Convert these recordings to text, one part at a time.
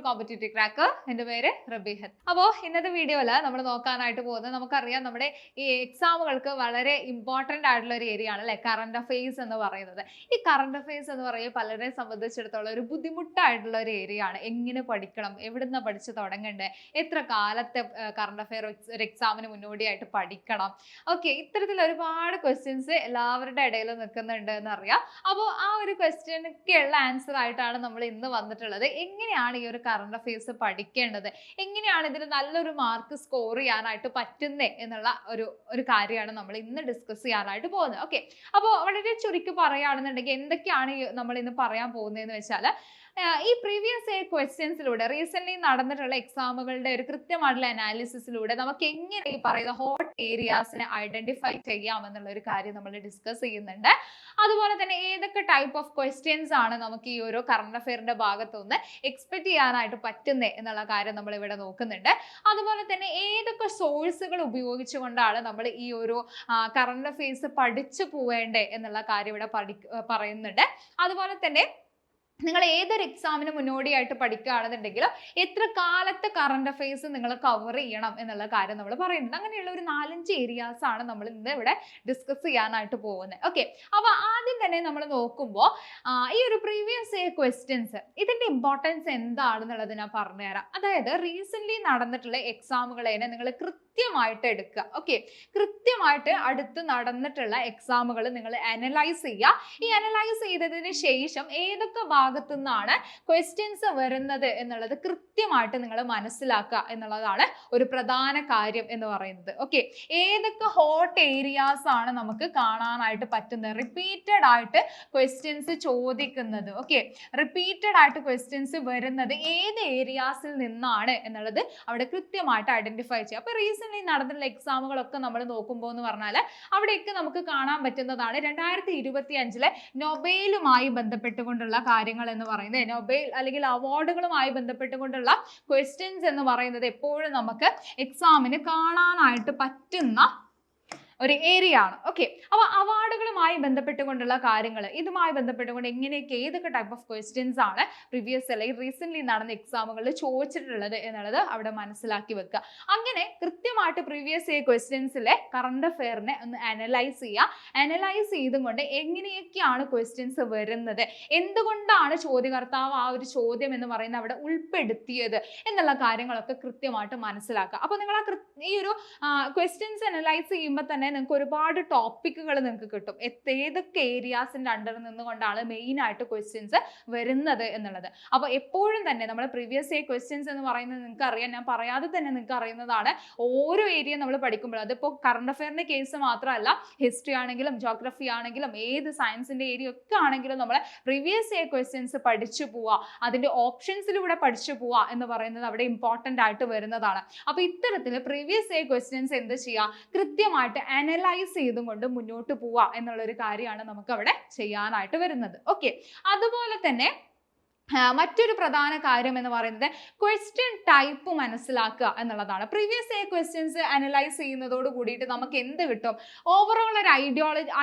Competitive cracker. എൻ്റെ പേര് റബീഹത്ത്. അപ്പോൾ ഇന്നത്തെ വീഡിയോയിൽ നമ്മൾ നോക്കാനായിട്ട് പോകുന്നത്, നമുക്കറിയാം നമ്മുടെ ഈ എക്സാമുകൾക്ക് വളരെ ഇമ്പോർട്ടൻ്റ് ആയിട്ടുള്ള ഒരു ഏരിയ ആണ് അല്ലേ കറണ്ട് അഫെയർസ് എന്ന് പറയുന്നത്. ഈ കറണ്ട് അഫെയർസ് എന്ന് പറയുന്നത് പലരെ സംബന്ധിച്ചിടത്തോളം ഒരു ബുദ്ധിമുട്ടായിട്ടുള്ള ഒരു ഏരിയ ആണ്. എങ്ങനെ പഠിക്കണം, എവിടുന്ന് പഠിച്ച് തുടങ്ങണ്ടേ, എത്ര കാലത്തെ കറണ്ട് അഫെയർ ഒരു എക്സാമിന് മുന്നോടിയായിട്ട് പഠിക്കണം, ഓക്കെ, ഇത്തരത്തിൽ ഒരുപാട് ക്വസ്റ്റ്യൻസ് എല്ലാവരുടെ ഇടയിൽ നിൽക്കുന്നുണ്ട് എന്നറിയാം. അപ്പോൾ ആ ഒരു ക്വസ്റ്റ്യനൊക്കെയുള്ള ആൻസർ ആയിട്ടാണ് നമ്മൾ ഇന്ന് വന്നിട്ടുള്ളത്. എങ്ങനെയാണ് ഈ ഒരു കറണ്ട് അഫെയർസ് പഠിക്കേണ്ടത്, എങ്ങനെയാണ് ഇതിന് നല്ലൊരു മാർക്ക് സ്കോർ ചെയ്യാനായിട്ട് പറ്റുന്നത് എന്നുള്ള ഒരു കാര്യമാണ് നമ്മൾ ഇന്ന് ഡിസ്കസ് ചെയ്യാനായിട്ട് പോകുന്നത്. ഓക്കെ, അപ്പോൾ വളരെ ചുരുക്കി പറയുകയാണെന്നുണ്ടെങ്കിൽ എന്തൊക്കെയാണ് നമ്മൾ ഇന്ന് പറയാൻ പോകുന്നതെന്ന് വെച്ചാൽ, ഈ പ്രീവിയസ് ഇയർ ക്വസ്റ്റ്യൻസിലൂടെ റീസെന്റ് നടന്നിട്ടുള്ള എക്സാമുകളുടെ ഒരു കൃത്യമായിട്ടുള്ള അനാലിസിസിലൂടെ നമുക്ക് എങ്ങനെ ഈ പറയുന്ന ഹോട്ട് ഏരിയാസിനെ ഐഡന്റിഫൈ ചെയ്യാം എന്നുള്ള ഒരു കാര്യം നമ്മൾ ഡിസ്കസ് ചെയ്യുന്നുണ്ട്. അതുപോലെ തന്നെ ഏതൊക്കെ ടൈപ്പ് ഓഫ് ക്വസ്റ്റ്യൻസ് ആണ് നമുക്ക് ഈ ഒരു കറണ്ട് അഫെയറിന്റെ ഭാഗത്തുനിന്ന് എക്സ്പെക്ട് ചെയ്യാനായിട്ട് പറ്റുന്നത് എന്നുള്ള കാര്യം നമ്മൾ ഇവിടെ നോക്കുന്നുണ്ട്. അതുപോലെ തന്നെ ഏതൊക്കെ സോഴ്സുകൾ ഉപയോഗിച്ചുകൊണ്ടാണ് നമ്മൾ ഈ ഒരു കറണ്ട് അഫെയർസ് പഠിച്ചു പോവേണ്ടേ എന്നുള്ള കാര്യം ഇവിടെ പറയുന്നുണ്ട്. അതുപോലെ തന്നെ നിങ്ങൾ ഏതൊരു എക്സാമിന് മുന്നോടിയായിട്ട് പഠിക്കുകയാണെന്നുണ്ടെങ്കിലും എത്ര കാലത്തെ കറണ്ട് അഫെയർസ് നിങ്ങൾ കവർ ചെയ്യണം എന്നുള്ള കാര്യം നമ്മൾ പറയുന്നുണ്ട്. അങ്ങനെയുള്ള ഒരു 4-5 ഏരിയാസ് ആണ് നമ്മൾ ഇന്ന് ഇവിടെ ഡിസ്കസ് ചെയ്യാനായിട്ട് പോകുന്നത്. ഓക്കെ, അപ്പോൾ ആദ്യം തന്നെ നമ്മൾ നോക്കുമ്പോൾ ഈ ഒരു പ്രീവിയസ് ഇയർ ക്വസ്റ്റ്യൻസ് ഇതിന്റെ ഇമ്പോർട്ടൻസ് എന്താണെന്നുള്ളത് ഞാൻ പറഞ്ഞുതരാം. അതായത് റീസെന്റ് നടന്നിട്ടുള്ള എക്സാമുകളെ നിങ്ങൾ കൃത്യമായിട്ട് എടുക്കുക. ഓക്കെ, കൃത്യമായിട്ട് അടുത്ത് നടന്നിട്ടുള്ള എക്സാമുകൾ നിങ്ങൾ അനലൈസ് ചെയ്യുക. ഈ അനലൈസ് ചെയ്തതിന് ശേഷം ഏതൊക്കെ ഭാഗത്തു നിന്നാണ് ക്വസ്റ്റ്യൻസ് വരുന്നത് എന്നുള്ളത് കൃത്യമായിട്ട് നിങ്ങൾ മനസ്സിലാക്കുക എന്നുള്ളതാണ് ഒരു പ്രധാന കാര്യം എന്ന് പറയുന്നത്. ഓക്കെ, ഏതൊക്കെ ഹോട്ട് ഏരിയാസ് ആണ് നമുക്ക് കാണാനായിട്ട് പറ്റുന്നത്, റിപ്പീറ്റഡ് ആയിട്ട് ക്വസ്റ്റ്യൻസ് ചോദിക്കുന്നത്, ഓക്കെ, റിപ്പീറ്റഡ് ആയിട്ട് ക്വസ്റ്റ്യൻസ് വരുന്നത് ഏത് ഏരിയാസിൽ നിന്നാണ് എന്നുള്ളത് അവിടെ കൃത്യമായിട്ട് ഐഡന്റിഫൈ ചെയ്യുക. അപ്പൊ റീസെന്റ് നടന്നിട്ടുള്ള എക്സാമുകളൊക്കെ നമ്മൾ നോക്കുമ്പോൾ എന്ന് പറഞ്ഞാൽ അവിടെയൊക്കെ നമുക്ക് കാണാൻ പറ്റുന്നതാണ് 2025 നൊബേലുമായി ബന്ധപ്പെട്ടുകൊണ്ടുള്ള കാര്യങ്ങൾ എന്ന് പറയുന്നത്. നൊബേൽ അല്ലെങ്കിൽ അവാർഡുകളുമായി ബന്ധപ്പെട്ടുകൊണ്ടുള്ള ക്വസ്റ്റ്യൻസ് എന്ന് പറയുന്നത് എപ്പോഴും നമുക്ക് എക്സാമിന് കാണാനായിട്ട് പറ്റുന്ന ഒരു ഏരിയ ആണ്. ഓക്കെ, അപ്പോൾ അവാർഡുകളുമായി ബന്ധപ്പെട്ടുകൊണ്ടുള്ള കാര്യങ്ങൾ, ഇതുമായി ബന്ധപ്പെട്ടുകൊണ്ട് എങ്ങനെയൊക്കെ ഏതൊക്കെ ടൈപ്പ് ഓഫ് ക്വസ്റ്റ്യൻസ് ആണ് പ്രീവിയസ് അല്ലെങ്കിൽ റീസെന്റ് നടന്ന എക്സാമുകളിൽ ചോദിച്ചിട്ടുള്ളത് എന്നുള്ളത് അവിടെ മനസ്സിലാക്കി വെക്കുക. അങ്ങനെ കൃത്യമായിട്ട് പ്രീവിയസ് ഇയർ ക്വസ്റ്റ്യൻസിലെ കറണ്ട് അഫെയറിനെ ഒന്ന് അനലൈസ് ചെയ്യുക. അനലൈസ് ചെയ്തും കൊണ്ട് എങ്ങനെയൊക്കെയാണ് ക്വസ്റ്റ്യൻസ് വരുന്നത്, എന്തുകൊണ്ടാണ് ചോദ്യകർത്താവ് ആ ഒരു ചോദ്യം എന്ന് പറയുന്നത് അവിടെ ഉൾപ്പെടുത്തിയത് എന്നുള്ള കാര്യങ്ങളൊക്കെ കൃത്യമായിട്ട് മനസ്സിലാക്കുക. അപ്പോൾ നിങ്ങൾ ഈ ഒരു ക്വസ്റ്റ്യൻസ് അനലൈസ് ചെയ്യുമ്പോൾ തന്നെ നിങ്ങൾക്ക് ഒരുപാട് ടോപ്പിക്കുകൾ നിങ്ങൾക്ക് കിട്ടും. ഏതൊക്കെ ഏരിയാസിന്റെ അണ്ടറിൽ നിന്നുകൊണ്ടാണ് മെയിൻ ആയിട്ട് ക്വസ്റ്റ്യൻസ് വരുന്നത് എന്നുള്ളത്. അപ്പോൾ എപ്പോഴും തന്നെ നമ്മൾ പ്രീവിയസ് ഇയർ ക്വസ്റ്റ്യൻസ് എന്ന് പറയുന്നത് നിങ്ങൾക്ക് അറിയാം, ഞാൻ പറയാതെ തന്നെ നിങ്ങൾക്ക് അറിയുന്നതാണ്. ഓരോ ഏരിയ നമ്മൾ പഠിക്കുമ്പോൾ, അതിപ്പോൾ കറണ്ട് അഫെയറിന്റെ കേസ് മാത്രമല്ല, ഹിസ്റ്ററി ആണെങ്കിലും ജോഗ്രഫി ആണെങ്കിലും ഏത് സയൻസിന്റെ ഏരിയ ഒക്കെ ആണെങ്കിലും നമ്മൾ പ്രീവിയസ് ഇയർ ക്വസ്റ്റ്യൻസ് പഠിച്ചു പോവുക, അതിന്റെ ഓപ്ഷൻസിലൂടെ പഠിച്ചു പോവുക എന്ന് പറയുന്നത് അവിടെ ഇമ്പോർട്ടൻ്റ് ആയിട്ട് വരുന്നതാണ്. അപ്പോൾ ഇത്തരത്തിൽ പ്രീവിയസ് ഇയർ ക്വസ്റ്റ്യൻസ് എന്ത് ചെയ്യുക, കൃത്യമായിട്ട് അനലൈസ് ചെയ്തും കൊണ്ട് മുന്നോട്ട് പോവുക എന്നുള്ളൊരു കാര്യമാണ് നമുക്ക് അവിടെ ചെയ്യാനായിട്ട് വരുന്നത്. ഓക്കെ, അതുപോലെ തന്നെ മറ്റൊരു പ്രധാന കാര്യം എന്ന് പറയുന്നത് ക്വസ്റ്റ്യൻ ടൈപ്പ് മനസ്സിലാക്കുക എന്നുള്ളതാണ്. പ്രീവിയസ് ഇയർ ക്വസ്റ്റ്യൻസ് അനലൈസ് ചെയ്യുന്നതോട് കൂടിയിട്ട് നമുക്ക് എന്ത് കിട്ടും, ഓവറോൾ ഒരു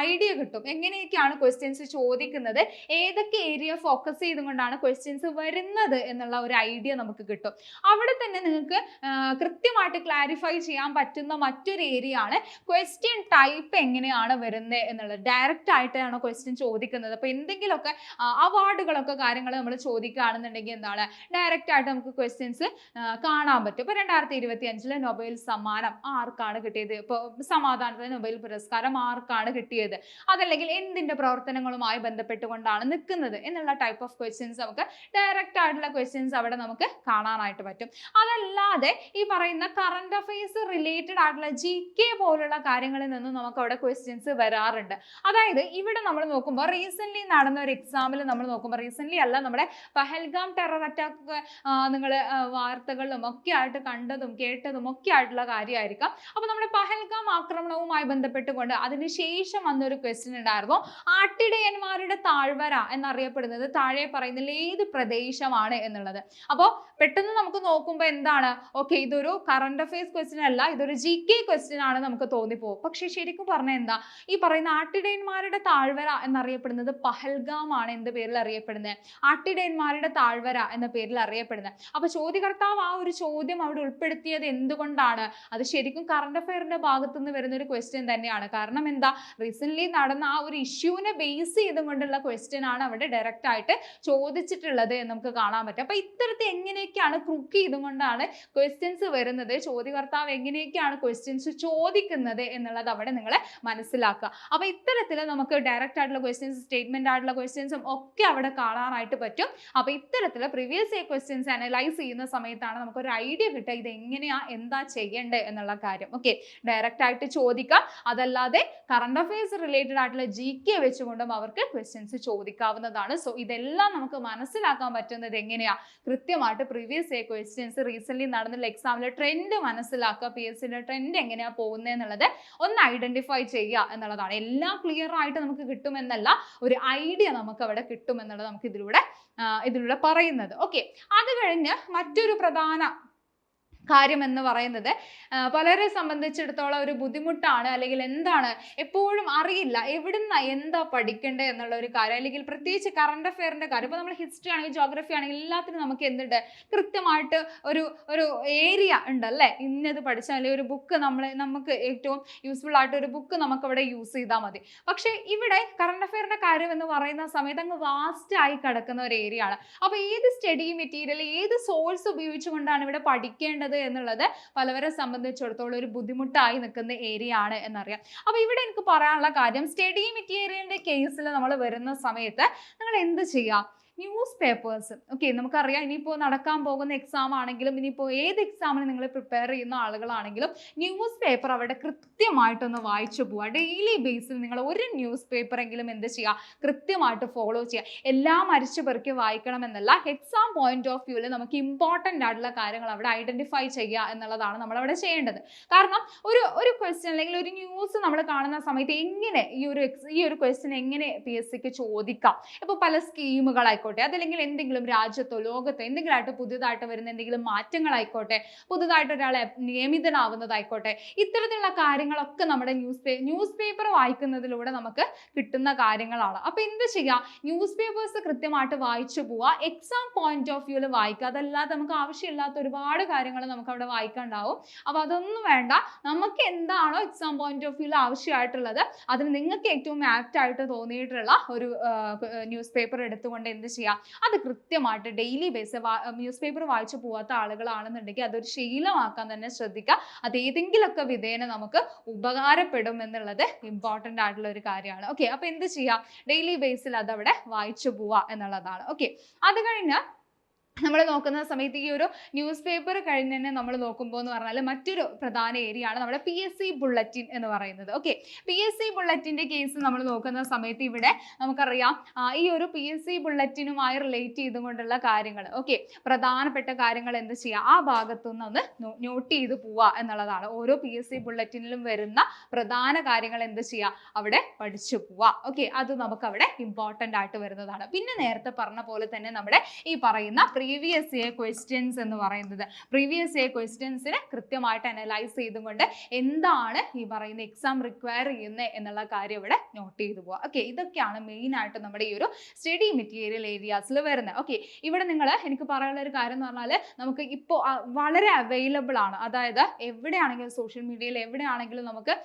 ഐഡിയ കിട്ടും. എങ്ങനെയൊക്കെയാണ് ക്വസ്റ്റ്യൻസ് ചോദിക്കുന്നത്, ഏതൊക്കെ ഏരിയ ഫോക്കസ് ചെയ്തുകൊണ്ടാണ് ക്വസ്റ്റ്യൻസ് വരുന്നത് എന്നുള്ള ഒരു ഐഡിയ നമുക്ക് കിട്ടും. അവിടെ തന്നെ നിങ്ങൾക്ക് കൃത്യമായിട്ട് ക്ലാരിഫൈ ചെയ്യാൻ പറ്റുന്ന മറ്റൊരു ഏരിയ ആണ് ക്വസ്റ്റ്യൻ ടൈപ്പ് എങ്ങനെയാണ് വരുന്നത് എന്നുള്ളത്. ഡയറക്റ്റ് ആയിട്ടാണ് ക്വസ്റ്റ്യൻ ചോദിക്കുന്നത്. അപ്പോൾ എന്തെങ്കിലുമൊക്കെ അവാർഡുകളൊക്കെ കാര്യങ്ങൾ നമ്മൾ ചോദിക്കുകയാണെന്നുണ്ടെങ്കിൽ എന്താണ്, ഡയറക്റ്റ് ആയിട്ട് നമുക്ക് ക്വസ്റ്റ്യൻസ് കാണാൻ പറ്റും. ഇപ്പോൾ 2025 നൊബേൽ സമ്മാനം ആർക്കാണ് കിട്ടിയത്, ഇപ്പോൾ സമാധാനത്തിന് നൊബേൽ പുരസ്കാരം ആർക്കാണ് കിട്ടിയത്, അതല്ലെങ്കിൽ എന്തിന്റെ പ്രവർത്തനങ്ങളുമായി ബന്ധപ്പെട്ടുകൊണ്ടാണ് നിൽക്കുന്നത് എന്നുള്ള ടൈപ്പ് ഓഫ് ക്വസ്റ്റ്യൻസ് നമുക്ക് ഡയറക്റ്റ് ആയിട്ടുള്ള ക്വസ്റ്റ്യൻസ് അവിടെ നമുക്ക് കാണാനായിട്ട് പറ്റും. അതല്ലാതെ ഈ പറയുന്ന കറണ്ട് അഫെയർസ് റിലേറ്റഡ് ആയിട്ടുള്ള GK പോലുള്ള കാര്യങ്ങളിൽ നിന്നും നമുക്ക് അവിടെ ക്വസ്റ്റ്യൻസ് വരാറുണ്ട്. അതായത് ഇവിടെ നമ്മൾ നോക്കുമ്പോൾ റീസെന്റ് നടന്ന ഒരു എക്സാമിൽ നമ്മൾ നോക്കുമ്പോൾ, റീസെന്റ് അല്ല, നമ്മുടെ പഹൽഗാം ടെറർ അറ്റാക്ക് നിങ്ങൾ വാർത്തകളിലും ഒക്കെ ആയിട്ട് കണ്ടതും കേട്ടതും ഒക്കെ ആയിട്ടുള്ള കാര്യമായിരിക്കാം. അപ്പോൾ നമ്മുടെ പഹൽഗാം ആക്രമണവുമായി ബന്ധപ്പെട്ടുകൊണ്ട് അതിനുശേഷം വന്നൊരു ക്വസ്റ്റ്യൻ ഉണ്ടായിരുന്നു, ആട്ടിടയന്മാരുടെ താഴ്വര എന്നറിയപ്പെടുന്നത് താഴെ പറയുന്നതിൽ ഏത് പ്രദേശമാണ് എന്നുള്ളത്. അപ്പോൾ പെട്ടെന്ന് നമുക്ക് നോക്കുമ്പോൾ എന്താണ്, ഓക്കെ, ഇതൊരു കറണ്ട് അഫെയർസ് ക്വസ്റ്റ്യൻ അല്ല, ഇതൊരു GK ക്വസ്റ്റ്യൻ ആണ് നമുക്ക് തോന്നിപ്പോകും. പക്ഷെ ശരിക്കും പറഞ്ഞാൽ എന്താ, ഈ പറയുന്ന ആട്ടിടയന്മാരുടെ താഴ്വര എന്നറിയപ്പെടുന്നത് പഹൽഗാം ആണ് എന്ത് പേരിൽ അറിയപ്പെടുന്നത്, ആട്ടിടയന്മാർ ചോദ്യകർത്താക്കന്മാരുടെ താഴ്വര എന്ന പേരിൽ അറിയപ്പെടുന്നത്. അപ്പൊ ചോദ്യകർത്താവ് ആ ഒരു ചോദ്യം അവിടെ ഉൾപ്പെടുത്തിയത് എന്തുകൊണ്ടാണ്? അത് ശരിക്കും കറണ്ട് അഫയറിന്റെ ഭാഗത്തു നിന്ന് വരുന്ന ഒരു ക്വസ്റ്റ്യൻ തന്നെയാണ്. കാരണം എന്താ, റീസെന്റ് നടന്ന ആ ഒരു ഇഷ്യൂവിനെ ബേസ് ചെയ്തുകൊണ്ടുള്ള ക്വസ്റ്റ്യൻ ആണ് അവിടെ ഡയറക്റ്റ് ആയിട്ട് ചോദിച്ചിട്ടുള്ളത് എന്ന് നമുക്ക് കാണാൻ പറ്റും. അപ്പൊ ഇത്തരത്തിൽ എങ്ങനെയൊക്കെയാണ് ക്രൂക്ക് ചെയ്തുകൊണ്ടാണ് ക്വസ്റ്റ്യൻസ് വരുന്നത്, ചോദ്യകർത്താവ് എങ്ങനെയൊക്കെയാണ് ക്വസ്റ്റ്യൻസ് ചോദിക്കുന്നത് എന്നുള്ളത് അവിടെ നിങ്ങൾ മനസ്സിലാക്കുക. അപ്പൊ ഇത്തരത്തിൽ നമുക്ക് ഡയറക്റ്റ് ആയിട്ടുള്ള ക്വസ്റ്റ്യൻസ്, സ്റ്റേറ്റ്മെന്റ് ആയിട്ടുള്ള ക്വസ്റ്റ്യൻസും ഒക്കെ അവിടെ കാണാനായിട്ട് പറ്റും. അപ്പൊ ഇത്തരത്തിൽ പ്രീവിയസ് ഇയർ ക്വസ്റ്റ്യൻസ് അനലൈസ് ചെയ്യുന്ന സമയത്താണ് നമുക്ക് ഒരു ഐഡിയ കിട്ടുക ഇത് എങ്ങനെയാ എന്താ ചെയ്യേണ്ടത് എന്നുള്ള കാര്യം. ഓക്കെ, ഡയറക്റ്റ് ആയിട്ട് ചോദിക്കാം, അതല്ലാതെ കറണ്ട് അഫയേഴ്സ് റിലേറ്റഡ് ആയിട്ടുള്ള GK വെച്ചുകൊണ്ടും അവർക്ക് ക്വസ്റ്റ്യൻസ് ചോദിക്കാവുന്നതാണ്. സോ ഇതെല്ലാം നമുക്ക് മനസ്സിലാക്കാൻ പറ്റുന്നത് എങ്ങനെയാ, കൃത്യമായിട്ട് പ്രീവിയസ് ഇയർ ക്വസ്റ്റ്യൻസ്, റീസെന്റ് നടന്നുള്ള എക്സാമിലെ ട്രെൻഡ് മനസ്സിലാക്കുക, PSCയുടെ ട്രെൻഡ് എങ്ങനെയാ പോകുന്നത് എന്നുള്ളത് ഒന്ന് ഐഡന്റിഫൈ ചെയ്യുക എന്നുള്ളതാണ്. എല്ലാം ക്ലിയർ ആയിട്ട് നമുക്ക് കിട്ടുമെന്നല്ല, ഒരു ഐഡിയ നമുക്ക് അവിടെ കിട്ടുമെന്നുള്ളത് നമുക്ക് ഇതിലൂടെ പറയുന്നത്. ഓക്കെ, അത് കഴിഞ്ഞ് മറ്റൊരു പ്രധാന കാര്യം എന്ന് പറയുന്നത് പലരെ സംബന്ധിച്ചിടത്തോളം ഒരു ബുദ്ധിമുട്ടാണ്, അല്ലെങ്കിൽ എന്താണ് എപ്പോഴും അറിയില്ല എവിടുന്ന എന്താ പഠിക്കേണ്ടത് എന്നുള്ള ഒരു കാര്യം, അല്ലെങ്കിൽ പ്രത്യേകിച്ച് കറണ്ട് അഫയറിന്റെ കാര്യം. ഇപ്പോൾ നമ്മൾ ഹിസ്റ്ററി ആണെങ്കിൽ ജോഗ്രഫി ആണെങ്കിൽ എല്ലാത്തിനും നമുക്ക് എന്തുണ്ട്, കൃത്യമായിട്ട് ഒരു ഏരിയ ഉണ്ടല്ലേ, ഇന്നത് പഠിച്ചാൽ അല്ലെങ്കിൽ ഒരു ബുക്ക് നമുക്ക് ഏറ്റവും യൂസ്ഫുൾ ആയിട്ട് ഒരു ബുക്ക് നമുക്ക് അവിടെ യൂസ് ചെയ്താൽ മതി. പക്ഷെ ഇവിടെ കറണ്ട് അഫയറിന്റെ കാര്യം എന്ന് പറയുന്ന സമയത്ത് അങ്ങ് വാസ്റ്റ് ആയി കിടക്കുന്ന ഒരു ഏരിയ ആണ്. അപ്പൊ ഏത് സ്റ്റഡി മെറ്റീരിയൽ, ഏത് സോഴ്സ് ഉപയോഗിച്ചുകൊണ്ടാണ് ഇവിടെ പഠിക്കേണ്ടത് എന്നുള്ളത് പലവരെ സംബന്ധിച്ചിടത്തോളം ഒരു ബുദ്ധിമുട്ടായി നിൽക്കുന്ന ഏരിയ ആണ് എന്നറിയാം. അപ്പൊ ഇവിടെ എനിക്ക് പറയാനുള്ള കാര്യം, സ്റ്റഡി മെറ്റീരിയലിന്റെ കേസിൽ നമ്മൾ വരുന്ന സമയത്ത് നിങ്ങൾ എന്ത് ചെയ്യാം, ന്യൂസ് പേപ്പേഴ്സ്. ഓക്കെ, നമുക്കറിയാം ഇനിയിപ്പോൾ നടക്കാൻ പോകുന്ന എക്സാം ആണെങ്കിലും ഇനിയിപ്പോൾ ഏത് എക്സാമിന് നിങ്ങൾ പ്രിപ്പയർ ചെയ്യുന്ന ആളുകളാണെങ്കിലും ന്യൂസ് പേപ്പർ അവിടെ കൃത്യമായിട്ടൊന്ന് വായിച്ചു പോവുക. ഡെയിലി ബേസിൽ നിങ്ങൾ ഒരു ന്യൂസ് പേപ്പർ എങ്കിലും എന്ത് ചെയ്യുക, കൃത്യമായിട്ട് ഫോളോ ചെയ്യുക. എല്ലാം അരിച്ചു പെറുക്കി വായിക്കണമെന്നല്ല, എക്സാം പോയിന്റ് ഓഫ് വ്യൂവിൽ നമുക്ക് ഇമ്പോർട്ടൻ്റ് ആയിട്ടുള്ള കാര്യങ്ങൾ അവിടെ ഐഡന്റിഫൈ ചെയ്യുക എന്നുള്ളതാണ് നമ്മളവിടെ ചെയ്യേണ്ടത്. കാരണം ഒരു ക്വസ്റ്റ്യൻ അല്ലെങ്കിൽ ഒരു ന്യൂസ് നമ്മൾ കാണുന്ന സമയത്ത് എങ്ങനെ ഈ ഒരു ക്വസ്റ്റ്യൻ എങ്ങനെ PSCക്ക് ചോദിക്കാം. ഇപ്പോൾ പല സ്കീമുകളായിക്കോട്ടെ, അതല്ലെങ്കിൽ എന്തെങ്കിലും രാജ്യത്തോ ലോകത്തോ എന്തെങ്കിലും ആയിട്ട് പുതിയതായിട്ട് വരുന്ന എന്തെങ്കിലും മാറ്റങ്ങളായിക്കോട്ടെ, പുതുതായിട്ട് ഒരാളെ നിയമിതനാവുന്നതായിക്കോട്ടെ, ഇത്തരത്തിലുള്ള കാര്യങ്ങളൊക്കെ നമ്മുടെ ന്യൂസ് പേപ്പർ വായിക്കുന്നതിലൂടെ നമുക്ക് കിട്ടുന്ന കാര്യങ്ങളാണ്. അപ്പൊ എന്ത് ചെയ്യാം, ന്യൂസ് പേപ്പേഴ്സ് കൃത്യമായിട്ട് വായിച്ചു പോവുക, എക്സാം പോയിന്റ് ഓഫ് വ്യൂവിൽ വായിക്കുക. അതല്ലാതെ നമുക്ക് ആവശ്യമില്ലാത്ത ഒരുപാട് കാര്യങ്ങൾ നമുക്ക് അവിടെ വായിക്കാണ്ടാവും. അപ്പൊ അതൊന്നും വേണ്ട, നമുക്ക് എന്താണോ എക്സാം പോയിന്റ് ഓഫ് വ്യൂവിൽ ആവശ്യമായിട്ടുള്ളത്, അതിന് നിങ്ങൾക്ക് ഏറ്റവും ആപ്റ്റ് ആയിട്ട് തോന്നിയിട്ടുള്ള ഒരു ന്യൂസ് പേപ്പർ എടുത്തുകൊണ്ട് എന്ത് ചെയ്യാം, അത് കൃത്യമായിട്ട് ഡെയിലി ബേസ് ന്യൂസ് പേപ്പർ വായിച്ചു പോവാത്ത ആളുകളാണെന്നുണ്ടെങ്കിൽ അതൊരു ശീലമാക്കാൻ തന്നെ ശ്രദ്ധിക്കുക. അത് ഏതെങ്കിലുമൊക്കെ വിധേന നമുക്ക് ഉപകാരപ്പെടും എന്നുള്ളത് ഇമ്പോർട്ടൻ്റ് ആയിട്ടുള്ള ഒരു കാര്യമാണ്. ഓക്കെ, അപ്പൊ എന്ത് ചെയ്യാം, ഡെയിലി ബേസിൽ അതവിടെ വായിച്ചു പോവുക എന്നുള്ളതാണ്. ഓക്കെ, അത് കഴിഞ്ഞ് നമ്മൾ നോക്കുന്ന സമയത്ത് ഈ ഒരു ന്യൂസ് പേപ്പർ കഴിഞ്ഞ് തന്നെ നമ്മൾ നോക്കുമ്പോൾ എന്ന് പറഞ്ഞാൽ മറ്റൊരു പ്രധാന ഏരിയ ആണ് നമ്മുടെ PSC ബുള്ളറ്റിൻ എന്ന് പറയുന്നത്. ഓക്കെ, PSC ബുള്ളറ്റിന്റെ കേസ് നമ്മൾ നോക്കുന്ന സമയത്ത് ഇവിടെ നമുക്കറിയാം ഈ ഒരു PSC ബുള്ളറ്റിനുമായി റിലേറ്റ് ചെയ്തുകൊണ്ടുള്ള കാര്യങ്ങൾ, ഓക്കെ, പ്രധാനപ്പെട്ട കാര്യങ്ങൾ എന്ത് ചെയ്യുക, ആ ഭാഗത്തുനിന്ന് ഒന്ന് നോട്ട് ചെയ്ത് പോവുക എന്നുള്ളതാണ്. ഓരോ PSC ബുള്ളറ്റിനിലും വരുന്ന പ്രധാന കാര്യങ്ങൾ എന്ത് ചെയ്യുക, അവിടെ പഠിച്ചു പോവുക. ഓക്കെ, അത് നമുക്ക് അവിടെ ഇമ്പോർട്ടൻ്റ് ആയിട്ട് വരുന്നതാണ്. പിന്നെ നേരത്തെ പറഞ്ഞ പോലെ തന്നെ നമ്മുടെ ഈ പറയുന്ന പ്രീവിയസ് ഇയർ ക്വസ്റ്റ്യൻസ് എന്ന് പറയുന്നത്, പ്രീവിയസ് ഇയർ ക്വസ്റ്റ്യൻസിനെ കൃത്യമായിട്ട് അനലൈസ് ചെയ്തുകൊണ്ട് എന്താണ് ഈ പറയുന്ന എക്സാം റിക്വയർ ചെയ്യുന്നത് എന്നുള്ള കാര്യം ഇവിടെ നോട്ട് ചെയ്തു പോവുക. ഓക്കെ, ഇതൊക്കെയാണ് മെയിൻ ആയിട്ട് നമ്മുടെ ഈ ഒരു സ്റ്റഡി മെറ്റീരിയൽ ഏരിയാസിൽ വരുന്നത്. ഓക്കെ, ഇവിടെ എനിക്ക് പറയാനുള്ള ഒരു കാര്യം എന്ന് പറഞ്ഞാൽ നമുക്ക് ഇപ്പോൾ വളരെ അവൈലബിൾ ആണ്. അതായത് എവിടെയാണെങ്കിലും സോഷ്യൽ മീഡിയയിൽ എവിടെയാണെങ്കിലും നമുക്ക്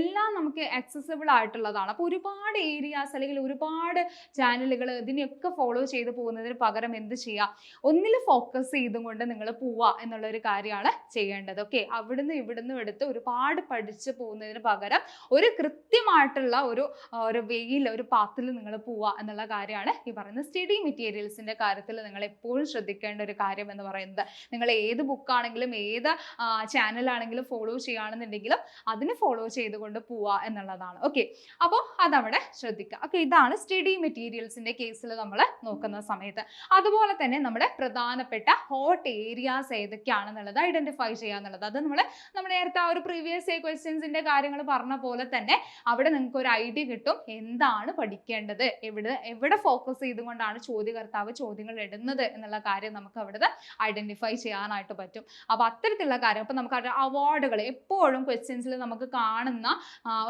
എല്ലാം നമുക്ക് ആക്സസിബിൾ ആയിട്ടുള്ളതാണ്. അപ്പോൾ ഒരുപാട് ഏരിയാസ് അല്ലെങ്കിൽ ഒരുപാട് ചാനലുകൾ ഇതിനെയൊക്കെ ഫോളോ ചെയ്ത് പോകുന്നതിന് പകരം എന്ത് ചെയ്യുക, ഒന്നിൽ ഫോക്കസ് ചെയ്തും കൊണ്ട് നിങ്ങൾ പോവുക എന്നുള്ള ഒരു കാര്യമാണ് ചെയ്യേണ്ടത്. ഓക്കെ, ഇവിടുന്ന് എടുത്ത് ഒരുപാട് പഠിച്ചു പോകുന്നതിന് പകരം ഒരു കൃത്യമായിട്ടുള്ള ഒരു വേയിൽ ഒരു പാത്തിൽ നിങ്ങൾ പോവുക എന്നുള്ള കാര്യമാണ് ഈ പറയുന്ന സ്റ്റഡി മെറ്റീരിയൽസിന്റെ കാര്യത്തിൽ നിങ്ങൾ എപ്പോഴും ശ്രദ്ധിക്കേണ്ട ഒരു കാര്യം എന്ന് പറയുന്നത്. നിങ്ങൾ ഏത് ബുക്കാണെങ്കിലും ഏത് ചാനലാണെങ്കിലും ഫോളോ ചെയ്യുകയാണെന്നുണ്ടെങ്കിലും അതിന് ഫോളോ ചെയ്തുകൊണ്ട് പോവുക എന്നുള്ളതാണ്. ഓക്കെ, അപ്പോൾ അതവിടെ ശ്രദ്ധിക്കുക. ഓക്കെ, ഇതാണ് സ്റ്റഡി മെറ്റീരിയൽസിന്റെ കേസിൽ നമ്മൾ നോക്കുന്ന സമയത്ത്. അതുപോലെ അതുപോലെ തന്നെ നമ്മുടെ പ്രധാനപ്പെട്ട ഹോട്ട് ഏരിയാസ് ഏതൊക്കെയാണെന്നുള്ളത് ഐഡന്റിഫൈ ചെയ്യാന്നുള്ളത്. അത് നമ്മൾ നേരത്തെ ആ ഒരു പ്രീവിയസ് ക്വസ്റ്റ്യൻസിന്റെ കാര്യങ്ങൾ പറഞ്ഞ പോലെ തന്നെ അവിടെ നിങ്ങൾക്ക് ഒരു ഐഡിയ കിട്ടും എന്താണ് പഠിക്കേണ്ടത്, എവിടെ ഫോക്കസ് ചെയ്തുകൊണ്ടാണ് ചോദ്യകർത്താവ് ചോദ്യങ്ങൾ ഇടുന്നത് എന്നുള്ള കാര്യം നമുക്ക് അവിടെ ഐഡന്റിഫൈ ചെയ്യാനായിട്ട് പറ്റും. അപ്പൊ അത്തരത്തിലുള്ള കാര്യം അപ്പൊ നമുക്ക് അവാർഡുകൾ എപ്പോഴും ക്വസ്റ്റ്യൻസിൽ നമുക്ക് കാണുന്ന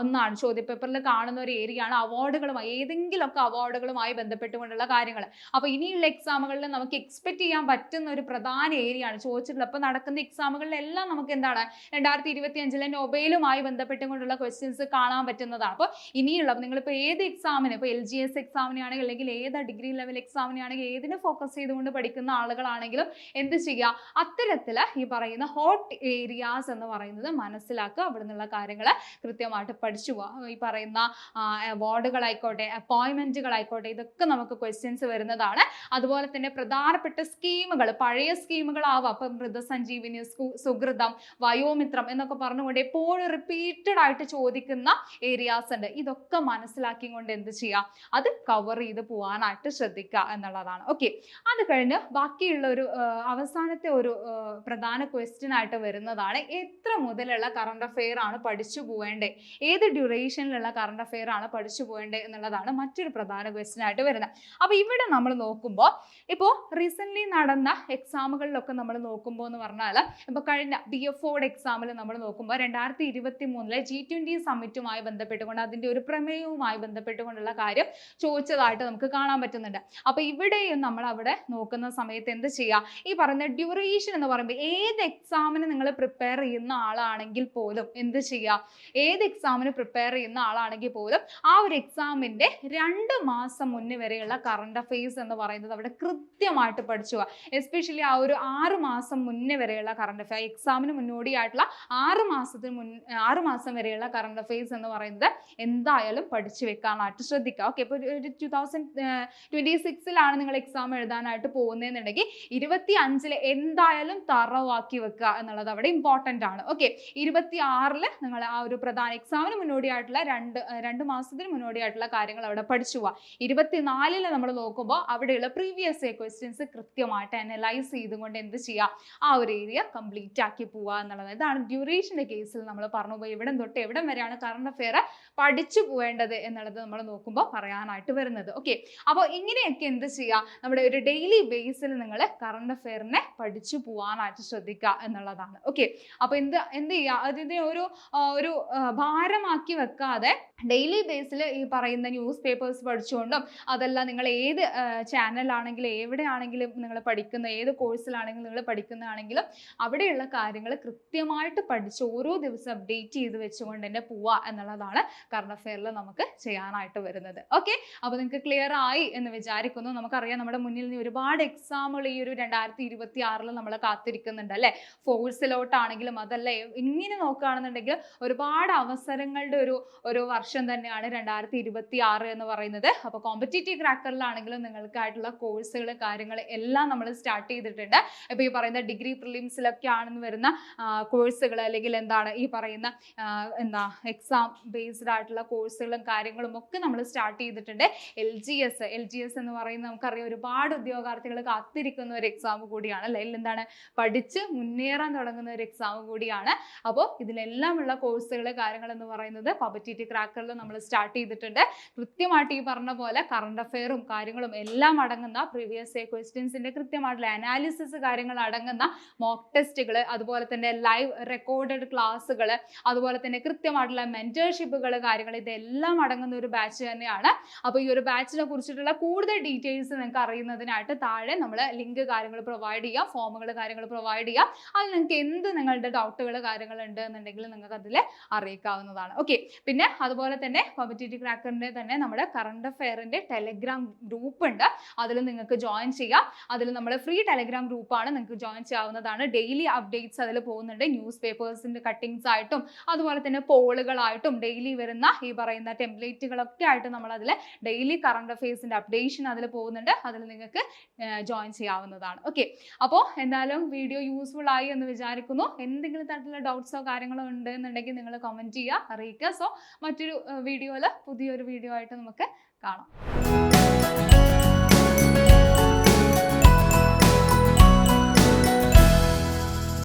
ഒന്നാണ്, ചോദ്യപേപ്പറിൽ കാണുന്ന ഒരു ഏരിയ ആണ് അവാർഡുകളുമായി, ഏതെങ്കിലുമൊക്കെ അവാർഡുകളുമായി ബന്ധപ്പെട്ടുകൊണ്ടുള്ള കാര്യങ്ങൾ. അപ്പൊ ഇനിയുള്ള എക്സാമുകളിൽ നമുക്ക് എക്സ്പെക്ട് ചെയ്യാൻ പറ്റുന്ന ഒരു പ്രധാന ഏരിയ ആണ് ചോദിച്ചിട്ടുള്ളത്. അപ്പൊ നടക്കുന്ന എക്സാമുകളിലെല്ലാം നമുക്ക് എന്താണ് 2025 നൊബേലുമായി ബന്ധപ്പെട്ടുകൊണ്ടുള്ള ക്വസ്റ്റ്യൻസ് കാണാൻ പറ്റുന്നതാണ്. അപ്പോൾ ഇനിയുള്ള നിങ്ങളിപ്പോൾ ഏത് എക്സാമിന്, ഇപ്പോൾ LGS എക്സാമിനാണെങ്കിൽ അല്ലെങ്കിൽ ഏത് ഡിഗ്രി ലെവൽ എക്സാമിനാണെങ്കിൽ ഏതിനെ ഫോക്കസ് ചെയ്തുകൊണ്ട് പഠിക്കുന്ന ആളുകളാണെങ്കിലും എന്ത് ചെയ്യുക, അത്തരത്തിൽ ഈ പറയുന്ന ഹോട്ട് ഏരിയാസ് എന്ന് പറയുന്നത് മനസ്സിലാക്കുക, അവിടെ നിന്നുള്ള കാര്യങ്ങൾ കൃത്യമായിട്ട് പഠിച്ചു പോവുക. ഈ പറയുന്ന അവാർഡുകളായിക്കോട്ടെ, അപ്പോയിൻമെന്റുകളായിക്കോട്ടെ, ഇതൊക്കെ നമുക്ക് ക്വസ്റ്റ്യൻസ് വരുന്നതാണ്. അതുപോലെ തന്നെ പ്രധാനപ്പെട്ട സ്കീമുകൾ, പഴയ സ്കീമുകളാവാം, അപ്പം മൃതസഞ്ജീവിനി, സുഹൃതം, വയോമിത്രം എന്നൊക്കെ പറഞ്ഞുകൊണ്ട് എപ്പോഴും റിപ്പീറ്റഡ് ആയിട്ട് ചോദിക്കുന്ന ഏരിയാസ് ഉണ്ട്. ഇതൊക്കെ മനസ്സിലാക്കിക്കൊണ്ട് എന്ത് ചെയ്യുക, അത് കവർ ചെയ്ത് പോകാനായിട്ട് ശ്രദ്ധിക്കുക എന്നുള്ളതാണ്. ഓക്കെ, അത് കഴിഞ്ഞ് ബാക്കിയുള്ള ഒരു അവസാനത്തെ ഒരു പ്രധാന ക്വസ്റ്റ്യൻ ആയിട്ട് വരുന്നതാണ് എത്ര മുതലുള്ള കറണ്ട് അഫെയർ ആണ് പഠിച്ചു പോവേണ്ടത്, ഏത് ഡ്യൂറേഷനിലുള്ള കറണ്ട് അഫെയർ ആണ് പഠിച്ചു പോവേണ്ടത് എന്നുള്ളതാണ് മറ്റൊരു പ്രധാന ക്വസ്റ്റ്യൻ ആയിട്ട് വരുന്നത്. അപ്പൊ ഇവിടെ നമ്മൾ നോക്കുമ്പോൾ ഇപ്പോൾ റീസെന്റ് നടന്ന എക്സാമുകളിലൊക്കെ നമ്മൾ നോക്കുമ്പോൾ എന്ന് പറഞ്ഞാൽ ഇപ്പൊ കഴിഞ്ഞ BF എക്സാമിൽ നമ്മൾ നോക്കുമ്പോൾ 2023 G20 സമ്മിറ്റുമായി ബന്ധപ്പെട്ടുകൊണ്ട് അതിന്റെ ഒരു പ്രമേയവുമായി ബന്ധപ്പെട്ടുകൊണ്ടുള്ള കാര്യം ചോദിച്ചതായിട്ട് നമുക്ക് കാണാൻ പറ്റുന്നുണ്ട്. അപ്പൊ ഇവിടെയും നമ്മൾ അവിടെ നോക്കുന്ന സമയത്ത് എന്ത് ചെയ്യുക, ഈ പറയുന്ന ഡ്യൂറേഷൻ എന്ന് പറയുമ്പോൾ ഏത് എക്സാമിന് നിങ്ങൾ പ്രിപ്പയർ ചെയ്യുന്ന ആളാണെങ്കിൽ പോലും എന്ത് ചെയ്യുക, ഏത് എക്സാമിന് പ്രിപ്പയർ ചെയ്യുന്ന ആളാണെങ്കിൽ പോലും ആ ഒരു എക്സാമിന്റെ 2 മാസം മുന്നേ വരെയുള്ള കറണ്ട് അഫെയർസ് എന്ന് പറയുന്നത് അവിടെ കൃത്യമായിട്ട് പഠിച്ചു പോവുക. എസ്പെഷ്യലി ആ ഒരു 6 മാസം മുന്നേ വരെയുള്ള കറണ്ട് അഫെയർ, എക്സാമിന് മുന്നോടിയായിട്ടുള്ള 6 മാസം വരെയുള്ള കറണ്ട് അഫെയർസ് എന്ന് പറയുന്നത് എന്തായാലും പഠിച്ചു വെക്കാനായിട്ട് ശ്രദ്ധിക്കുക. ഓക്കെ, ഇപ്പോൾ ഒരു 2026 നിങ്ങൾ എക്സാം എഴുതാനായിട്ട് പോകുന്നതെന്നുണ്ടെങ്കിൽ 25 എന്തായാലും തറവാക്കി വെക്കുക എന്നുള്ളത് അവിടെ ഇമ്പോർട്ടൻ്റ് ആണ്. ഓക്കെ, 26 നിങ്ങൾ ആ ഒരു പ്രധാന എക്സാമിന് മുന്നോടിയായിട്ടുള്ള രണ്ട് മാസത്തിന് മുന്നോടിയായിട്ടുള്ള കാര്യങ്ങൾ അവിടെ പഠിച്ചു പോവുക. 24 നമ്മൾ നോക്കുമ്പോൾ അവിടെയുള്ള പ്രീവിയസ് ക്വസ്റ്റ്യൻസ് കൃത്യമായിട്ട് അനലൈസ് ചെയ്തുകൊണ്ട് എന്ത് ചെയ്യുക, ആ ഒരു ഏരിയ കംപ്ലീറ്റ് ആക്കി പോവുക എന്നുള്ളത്. ഇതാണ് ഡ്യൂറേഷന്റെ കേസിൽ നമ്മൾ പറഞ്ഞു പോയി എവിടം തൊട്ട് എവിടം വരെയാണ് കറണ്ട് അഫെയർ പഠിച്ചു പോവേണ്ടത് എന്നുള്ളത് നമ്മൾ നോക്കുമ്പോൾ പറയാനായിട്ട് വരുന്നത്. ഓക്കെ, അപ്പോൾ ഇങ്ങനെയൊക്കെ എന്ത് ചെയ്യുക, നമ്മുടെ ഒരു ഡെയിലി ബേസിൽ നിങ്ങൾ കറണ്ട് അഫെയറിനെ പഠിച്ചു പോകാനായിട്ട് ശ്രദ്ധിക്കുക എന്നുള്ളതാണ്. ഓക്കെ, അപ്പോൾ എന്ത് ചെയ്യുക, അതിനെ ഒരു ഭാരമാക്കി വെക്കാതെ ഡെയിലി ബേസിൽ ഈ പറയുന്ന ന്യൂസ് പേപ്പേഴ്സ് പഠിച്ചുകൊണ്ടും അതല്ല നിങ്ങൾ ഏത് ചാനലാണെങ്കിലും എവിടെയാണെങ്കിലും നിങ്ങൾ പഠിക്കുന്ന ഏത് കോഴ്സിലാണെങ്കിലും നിങ്ങൾ പഠിക്കുന്നതാണെങ്കിലും അവിടെയുള്ള കാര്യങ്ങൾ കൃത്യമായിട്ട് പഠിച്ച് ഓരോ ദിവസം അപ്ഡേറ്റ് ചെയ്ത് വെച്ചുകൊണ്ട് തന്നെ പോവുക എന്നുള്ളതാണ് കറണ്ട് അഫെയറിൽ നമുക്ക് ചെയ്യാനായിട്ട് വരുന്നത്. ഓക്കെ, അപ്പോൾ നിങ്ങൾക്ക് ക്ലിയർ ആയി എന്ന് വിചാരിക്കുന്നു. നമുക്കറിയാം നമ്മുടെ മുന്നിൽ നിന്ന് ഒരുപാട് എക്സാമുകൾ ഈ ഒരു 2026 നമ്മൾ കാത്തിരിക്കുന്നുണ്ട് അല്ലേ. ഫോഴ്സിലോട്ടാണെങ്കിലും അതല്ല ഇങ്ങനെ നോക്കുകയാണെന്നുണ്ടെങ്കിൽ ഒരുപാട് അവസരങ്ങളുടെ ഒരു വർഷം തന്നെയാണ് 2026 എന്ന് പറയുന്നത്. അപ്പോൾ കോമ്പറ്റേറ്റീവ് ക്രാക്കറിലാണെങ്കിലും നിങ്ങൾക്കായിട്ടുള്ള കോഴ്സുകൾ കാര്യങ്ങൾ എല്ലാം നമ്മൾ സ്റ്റാർട്ട് ചെയ്തിട്ടുണ്ട്. ഇപ്പോൾ ഈ പറയുന്ന ഡിഗ്രി പ്രിലിംസിലൊക്കെ ആണെന്ന് വരുന്ന കോഴ്സുകൾ അല്ലെങ്കിൽ എന്താണ് ഈ പറയുന്ന എക്സാം ബേസ്ഡ് ആയിട്ടുള്ള കോഴ്സുകളും കാര്യങ്ങളും ഒക്കെ നമ്മൾ സ്റ്റാർട്ട് ചെയ്തിട്ടുണ്ട്. LGS എന്ന് പറയുന്നത് നമുക്കറിയാം ഒരുപാട് ഉദ്യോഗാർത്ഥികൾ കാത്തിരിക്കുന്ന ഒരു എക്സാം കൂടിയാണ് അല്ലെ. എന്താണ് പഠിച്ച് മുന്നേറാൻ തുടങ്ങുന്ന ഒരു എക്സാം കൂടിയാണ്. അപ്പോൾ ഇതിലെല്ലാം ഉള്ള കോഴ്സുകൾ കാര്യങ്ങൾ എന്ന് പറയുന്നത് കോമ്പറ്റേറ്റീവ് ക്രാക്കറിൽ നമ്മൾ സ്റ്റാർട്ട് ചെയ്തിട്ടുണ്ട്. കൃത്യമായിട്ട് ഈ പറഞ്ഞ പോലെ കറണ്ട് അഫെയറും കാര്യങ്ങളും എല്ലാം അടങ്ങുന്ന പ്രീവിയസ് ക്വസ്റ്റ്യൻസിന്റെ കൃത്യമായിട്ടുള്ള അനാലിസിസ് കാര്യങ്ങൾ അടങ്ങുന്ന മോക്ക് ടെസ്റ്റുകൾ, അതുപോലെ തന്നെ ലൈവ് റെക്കോർഡഡ് ക്ലാസ്സുകൾ, അതുപോലെ തന്നെ കൃത്യമായിട്ടുള്ള മെന്റർഷിപ്പുകൾ കാര്യങ്ങൾ ഇതെല്ലാം അടങ്ങുന്ന ഒരു ബാച്ച് തന്നെയാണ്. അപ്പോൾ ഈ ഒരു ബാച്ചിനെ കുറിച്ചിട്ടുള്ള കൂടുതൽ ഡീറ്റെയിൽസ് നിങ്ങൾക്ക് അറിയുന്നതിനായിട്ട് താഴെ നമ്മൾ ലിങ്ക് കാര്യങ്ങൾ പ്രൊവൈഡ് ചെയ്യാം, ഫോമുകൾ കാര്യങ്ങൾ പ്രൊവൈഡ് ചെയ്യാം. അതിൽ നിങ്ങൾക്ക് എന്ത് നിങ്ങളുടെ ഡൗട്ടുകൾ കാര്യങ്ങൾ ഉണ്ട് എന്നുണ്ടെങ്കിൽ നിങ്ങൾക്ക് അതിൽ അറിയിക്കാവുന്നതാണ്. ഓക്കെ, പിന്നെ അതുപോലെ തന്നെ കോമ്പറ്റേറ്റീവ് ക്രാക്കറിന്റെ തന്നെ നമ്മുടെ കറണ്ട് അഫെയറിന്റെ ടെലഗ്രാം ഗ്രൂപ്പ് ഉണ്ട്, അതിൽ നിങ്ങൾക്ക് ജോയിൻ ചെയ്യാം. അതിൽ നമ്മൾ ഫ്രീ ടെലഗ്രാം ഗ്രൂപ്പാണ്, നിങ്ങൾക്ക് ജോയിൻ ചെയ്യാവുന്നതാണ്. ഡെയിലി അപ്ഡേറ്റ്സ് അതിൽ പോകുന്നുണ്ട്, ന്യൂസ് പേപ്പേഴ്സിന്റെ കട്ടിങ്സ് ആയിട്ടും അതുപോലെ തന്നെ പോളുകളായിട്ടും ഡെയിലി വരുന്ന ഈ പറയുന്ന ടെംപ്ലേറ്റുകളൊക്കെ ആയിട്ട് നമ്മൾ അതിൽ ഡെയിലി കറണ്ട് അഫെയർസിന്റെ അപ്ഡേഷൻ അതിൽ പോകുന്നുണ്ട്, അതിൽ നിങ്ങൾക്ക് ജോയിൻ ചെയ്യാവുന്നതാണ്. ഓക്കെ, അപ്പോൾ എന്തായാലും വീഡിയോ യൂസ്ഫുൾ ആയി എന്ന് വിചാരിക്കുന്നു. എന്തെങ്കിലും തരത്തിലുള്ള ഡൗട്ട്സോ കാര്യങ്ങളോ ഉണ്ട് എന്നുണ്ടെങ്കിൽ നിങ്ങൾ കമന്റ് ചെയ്യുക, അറിയിക്കുക. സോ മറ്റൊരു പുതിയൊരു വീഡിയോ ആയിട്ട് നമുക്ക് കാണാം.